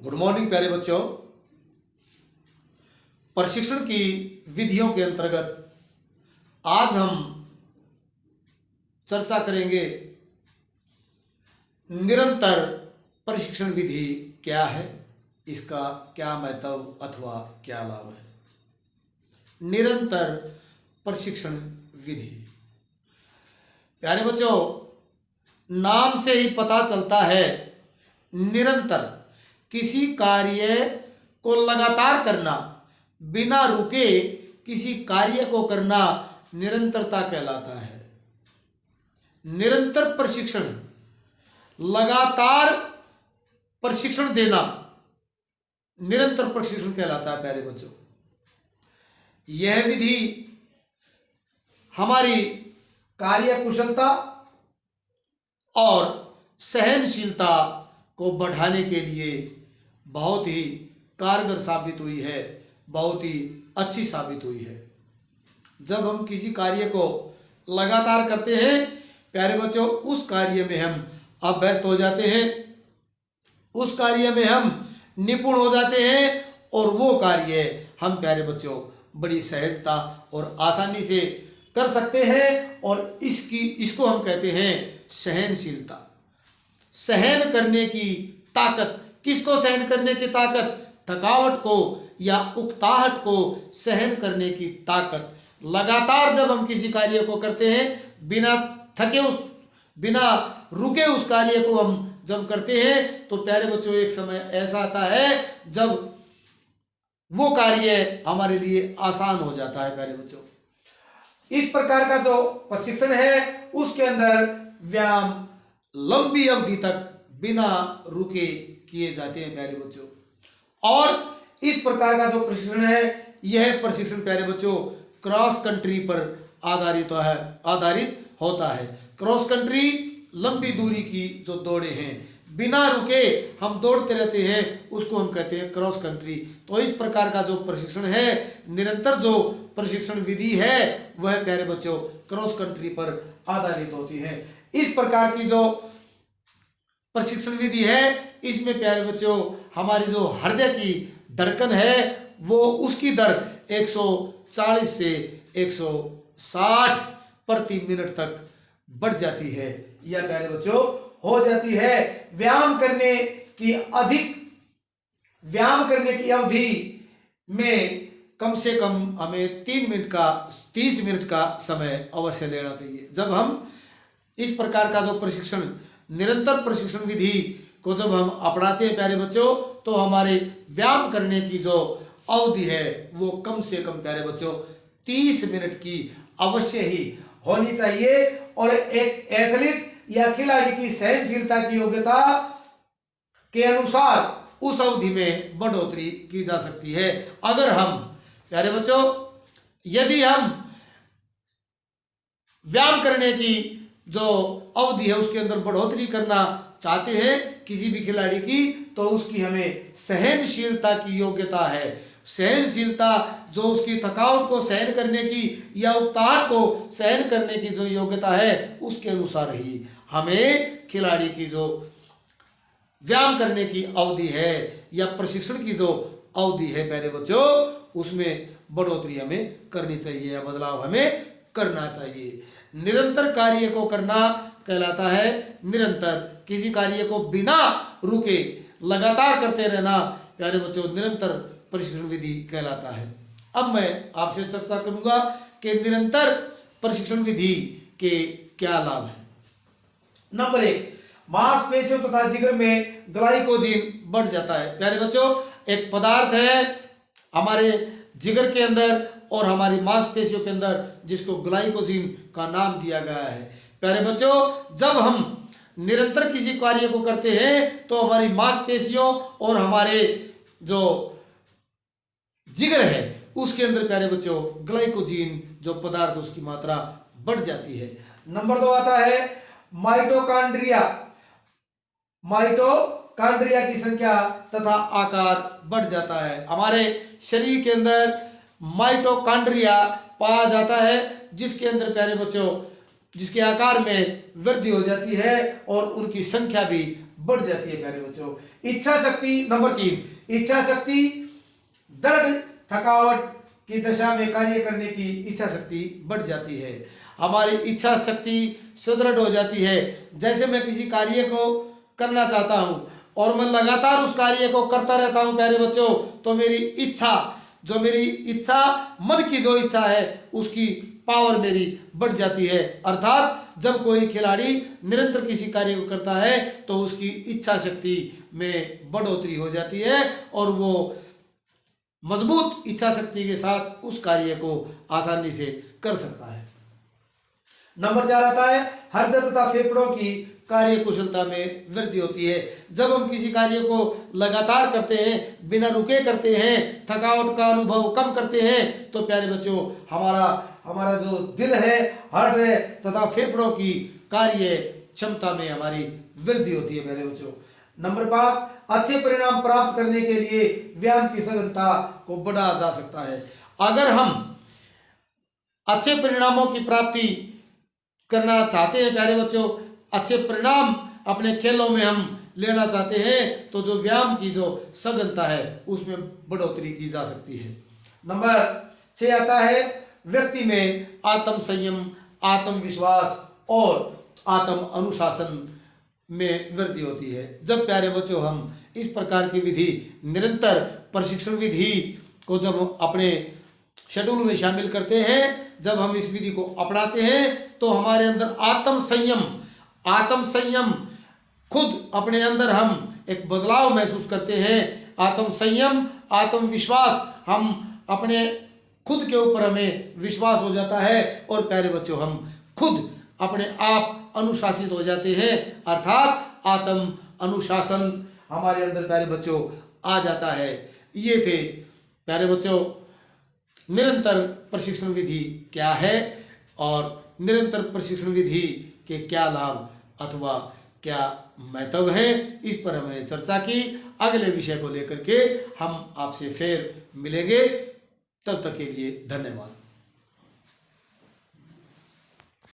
Good morning प्यारे बच्चों। प्रशिक्षण की विधियों के अंतर्गत आज हम चर्चा करेंगे निरंतर प्रशिक्षण विधि क्या है, इसका क्या महत्व अथवा क्या लाभ है। निरंतर प्रशिक्षण विधि प्यारे बच्चों, नाम से ही पता चलता है निरंतर किसी कार्य को लगातार करना, बिना रुके किसी कार्य को करना निरंतरता कहलाता है। निरंतर प्रशिक्षण, लगातार प्रशिक्षण देना निरंतर प्रशिक्षण कहलाता है। प्यारे बच्चों, यह विधि हमारी कार्य कुशलता और सहनशीलता को बढ़ाने के लिए बहुत ही कारगर साबित हुई है, बहुत ही अच्छी साबित हुई है। जब हम किसी कार्य को लगातार करते हैं प्यारे बच्चों, उस कार्य में हम अभ्यस्त हो जाते हैं, उस कार्य में हम निपुण हो जाते हैं और वो कार्य हम प्यारे बच्चों बड़ी सहजता और आसानी से कर सकते हैं। और इसको हम कहते हैं सहनशीलता, सहन करने की ताकत। किसको सहन करने की ताकत? थकावट को या उकताहट को सहन करने की ताकत। लगातार जब हम किसी कार्य को करते हैं, बिना थके बिना रुके उस कार्य को हम जब करते हैं, तो प्यारे बच्चों एक समय ऐसा आता है जब वो कार्य हमारे लिए आसान हो जाता है। प्यारे बच्चों, इस प्रकार का जो प्रशिक्षण है उसके अंदर व्यायाम लंबी अवधि तक बिना रुके किए जाते हैं प्यारे बच्चों। और इस प्रकार का जो प्रशिक्षण है, यह प्रशिक्षण प्यारे बच्चों क्रॉस कंट्री पर आधारित होता है। क्रॉस कंट्री लंबी दूरी की जो दौड़े हैं, बिना रुके हम दौड़ते रहते हैं, उसको हम कहते हैं क्रॉस कंट्री। तो इस प्रकार का जो प्रशिक्षण है, निरंतर जो प्रशिक्षण विधि है, वह प्यारे बच्चों क्रॉस कंट्री पर आधारित होती है। इस प्रकार की जो प्रशिक्षण विधि है, इसमें प्यारे बच्चों हमारी जो हृदय की धड़कन है, वो उसकी दर 140 से 160 प्रति मिनट तक बढ़ जाती है, यह प्यारे बच्चों हो जाती है। व्यायाम करने की अवधि में कम से कम हमें 30 मिनट का समय अवश्य लेना चाहिए। जब हम इस प्रकार का जो प्रशिक्षण, निरंतर प्रशिक्षण विधि को जब हम अपनाते हैं प्यारे बच्चों, तो हमारे व्यायाम करने की जो अवधि है वो कम से कम प्यारे बच्चों 30 मिनट की अवश्य ही होनी चाहिए। और एक एथलीट या खिलाड़ी की सहनशीलता की योग्यता के अनुसार उस अवधि में बढ़ोतरी की जा सकती है। अगर हम प्यारे बच्चों, यदि हम व्यायाम करने की जो अवधि है उसके अंदर बढ़ोतरी करना चाहते हैं किसी भी खिलाड़ी की, तो उसकी हमें सहनशीलता की योग्यता है। सहनशीलता जो उसकी थकावट को सहन करने की या उकताहट को सहन करने की जो योग्यता है, उसके अनुसार ही हमें खिलाड़ी की जो व्यायाम करने की अवधि है या प्रशिक्षण की जो अवधि है प्यारे बच्चों, उसमें बढ़ोतरी हमें करनी चाहिए या बदलाव हमें करना चाहिए। निरंतर कार्य को करना कहलाता है निरंतर किसी कार्य को बिना रुके लगातार करते रहना प्यारे बच्चों निरंतर प्रशिक्षण विधि कहलाता है। अब मैं आपसे चर्चा करूंगा कि निरंतर प्रशिक्षण विधि के क्या लाभ हैं। नंबर 1, मांसपेशियों तथा जिगर में ग्लाइकोजीन बढ़ जाता है। प्यारे बच्चों, एक पदार्थ है हमारे जिगर के अंदर और हमारी मांसपेशियों के अंदर, जिसको ग्लाइकोजीन का नाम दिया गया है। प्यारे बच्चों, जब हम निरंतर किसी कार्य को करते हैं तो हमारी मांसपेशियों और हमारे जो जिगर है उसके अंदर प्यारे बच्चों ग्लाइकोजीन जो पदार्थ, उसकी मात्रा बढ़ जाती है। नंबर 2 आता है माइटोकॉन्ड्रिया। माइटोकॉन्ड्रिया की संख्या तथा आकार बढ़ जाता है। हमारे शरीर के अंदर माइटोकॉन्ड्रिया पाया जाता है, जिसके अंदर प्यारे बच्चों जिसके आकार में वृद्धि हो जाती है और उनकी संख्या भी बढ़ जाती है प्यारे बच्चों। इच्छा शक्ति नंबर 3, इच्छा शक्ति दृढ़ थकावट की दशा में कार्य करने की इच्छा शक्ति बढ़ जाती है। हमारी इच्छा शक्ति सुदृढ़ हो जाती है। जैसे मैं किसी कार्य को करना चाहता हूँ और मैं लगातार उस कार्य को करता रहता हूँ प्यारे बच्चों, तो मेरी इच्छा मन की जो इच्छा है उसकी पावर मेरी बढ़ जाती है। अर्थात जब कोई खिलाड़ी निरंतर किसी कार्य को करता है तो उसकी इच्छा शक्ति में बढ़ोतरी हो जाती है और वो मजबूत इच्छा शक्ति के साथ उस कार्य को आसानी से कर सकता है। नंबर 4 आता है हृदय तथा फेफड़ों की कार्य कुशलता में वृद्धि होती है। जब हम किसी कार्य को लगातार करते हैं, बिना रुके करते हैं, थकावट का अनुभव कम करते हैं, तो प्यारे बच्चों हमारा जो दिल है, हृदय तथा फेफड़ों की कार्य क्षमता में हमारी वृद्धि होती है प्यारे बच्चों। नंबर 5 अच्छे परिणाम प्राप्त करने के लिए व्यायाम की सघनता को बढ़ाया जा सकता है। अगर हम अच्छे परिणामों की प्राप्ति करना चाहते हैं प्यारे बच्चों, अच्छे परिणाम अपने खेलों में हम लेना चाहते हैं, तो जो व्यायाम की जो सघनता है उसमें बढ़ोतरी की जा सकती है। नंबर 6 आता है व्यक्ति में आत्म संयम, आत्मविश्वास और आत्म अनुशासन में वृद्धि होती है। जब प्यारे बच्चों हम इस प्रकार की विधि, निरंतर प्रशिक्षण विधि को जब अपने शेड्यूल में शामिल करते हैं, जब हम इस विधि को अपनाते हैं, तो हमारे अंदर आत्म संयम खुद अपने अंदर हम एक बदलाव महसूस करते हैं। आत्म संयम, आत्मविश्वास, हम अपने खुद के ऊपर हमें विश्वास हो जाता है और प्यारे बच्चों हम खुद अपने आप अनुशासित हो जाते हैं। अर्थात आत्म अनुशासन हमारे अंदर प्यारे बच्चों आ जाता है। ये थे प्यारे बच्चों निरंतर प्रशिक्षण विधि क्या है और निरंतर प्रशिक्षण विधि के क्या लाभ अथवा क्या महत्व है, इस पर हमने चर्चा की। अगले विषय को लेकर के हम आपसे फिर मिलेंगे। तब तक के लिए धन्यवाद।